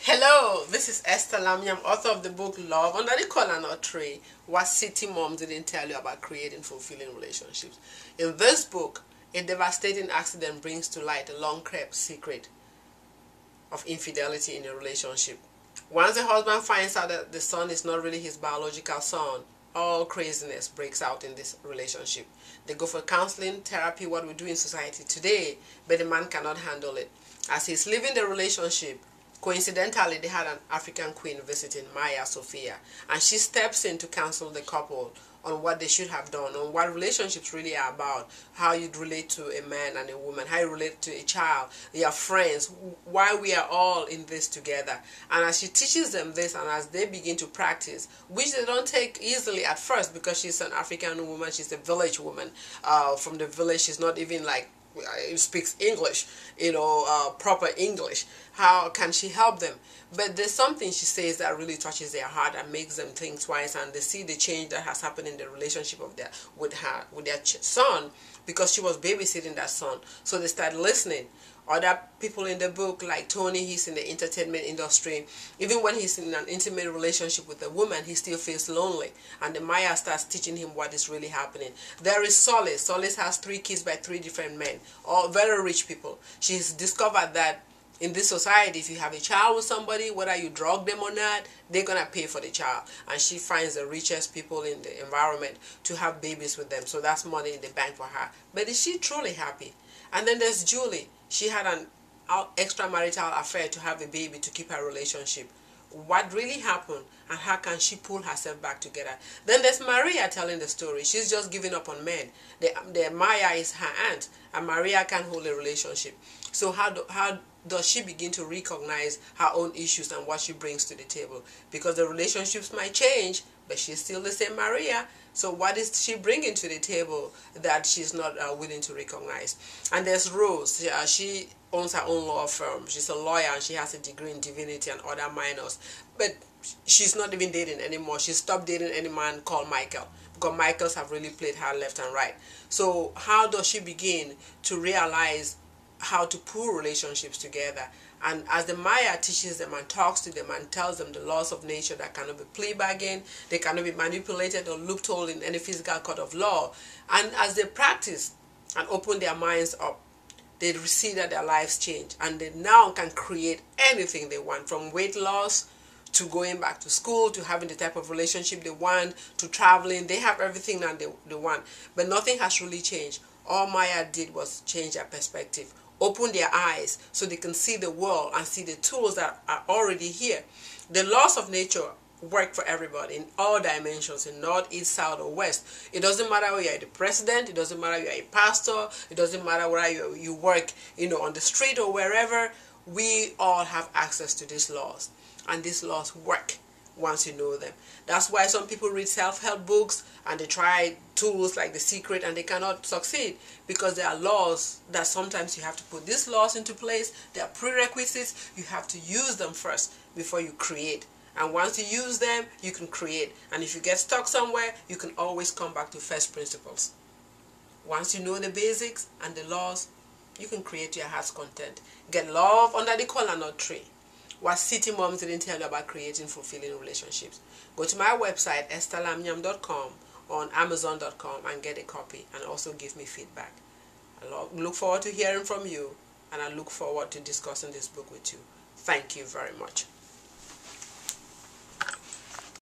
Hello, this is Esther Lammy. I'm author of the book Love Under the Kola Tree, What City Moms Didn't Tell You About Creating Fulfilling Relationships. In this book, a devastating accident brings to light a long-kept secret of infidelity in a relationship. Once the husband finds out that the son is not really his biological son, all craziness breaks out in this relationship. They go for counseling, therapy, what we do in society today, but the man cannot handle it. As he's leaving the relationship, coincidentally, they had an African queen visiting, Maya Sophia, and she steps in to counsel the couple on what they should have done, on what relationships really are about, how you relate to a man and a woman, how you relate to a child, your friends, why we are all in this together. And as she teaches them this, and as they begin to practice, which they don't take easily at first, because she's an African woman, she's a village woman from the village, she's not even like speaks English, proper English. How can she help them? But there's something she says that really touches their heart and makes them think twice, and they see the change that has happened in the relationship of with their son, because she was babysitting that son. So they start listening. Other people in the book, like Tony, he's in the entertainment industry. Even when he's in an intimate relationship with a woman, he still feels lonely. And the Maya starts teaching him what is really happening. There is Solace. Solace has 3 kids by 3 different men, all very rich people. She's discovered that in this society, if you have a child with somebody, whether you drug them or not, they're going to pay for the child. And she finds the richest people in the environment to have babies with them. So that's money in the bank for her. But is she truly happy? And then there's Julie. She had an extramarital affair to have a baby to keep her relationship. What really happened, and how can she pull herself back together? Then there's Maria telling the story. She's just giving up on men. The Maya is her aunt, and Maria can't hold a relationship. So how does she begin to recognize her own issues and what she brings to the table? Because the relationships might change, but she's still the same Maria. So what is she bringing to the table that she's not willing to recognize? And there's Rose. She owns her own law firm. She's a lawyer and she has a degree in divinity and other minors. But she's not even dating anymore. She stopped dating any man called Michael, because Michaels have really played her left and right. So how does she begin to realize how to pull relationships together? And as the Maya teaches them and talks to them and tells them the laws of nature that cannot be plea bargained, they cannot be manipulated or loopholed in any physical court of law, and as they practice and open their minds up, they see that their lives change, and they now can create anything they want, from weight loss to going back to school, to having the type of relationship they want, to traveling. They have everything that they want, but nothing has really changed. All Maya did was change their perspective, open their eyes so they can see the world and see the tools that are already here. The laws of nature work for everybody in all dimensions, in north, east, south, or west. It doesn't matter whether you're the president, it doesn't matter whether you're a pastor, it doesn't matter whether you work on the street or wherever. We all have access to these laws, and these laws work once you know them. That's why some people read self-help books and they try tools like The Secret and they cannot succeed, because there are laws that sometimes you have to put these laws into place. There are prerequisites. You have to use them first before you create. And once you use them, you can create. And if you get stuck somewhere, you can always come back to first principles. Once you know the basics and the laws, you can create your heart's content. Get Love Under the Kola Tree, What City Moms Didn't Tell You About Creating Fulfilling Relationships. Go to my website, estherlamyam.com, or on amazon.com, and get a copy, and also give me feedback. I look forward to hearing from you, and I look forward to discussing this book with you. Thank you very much.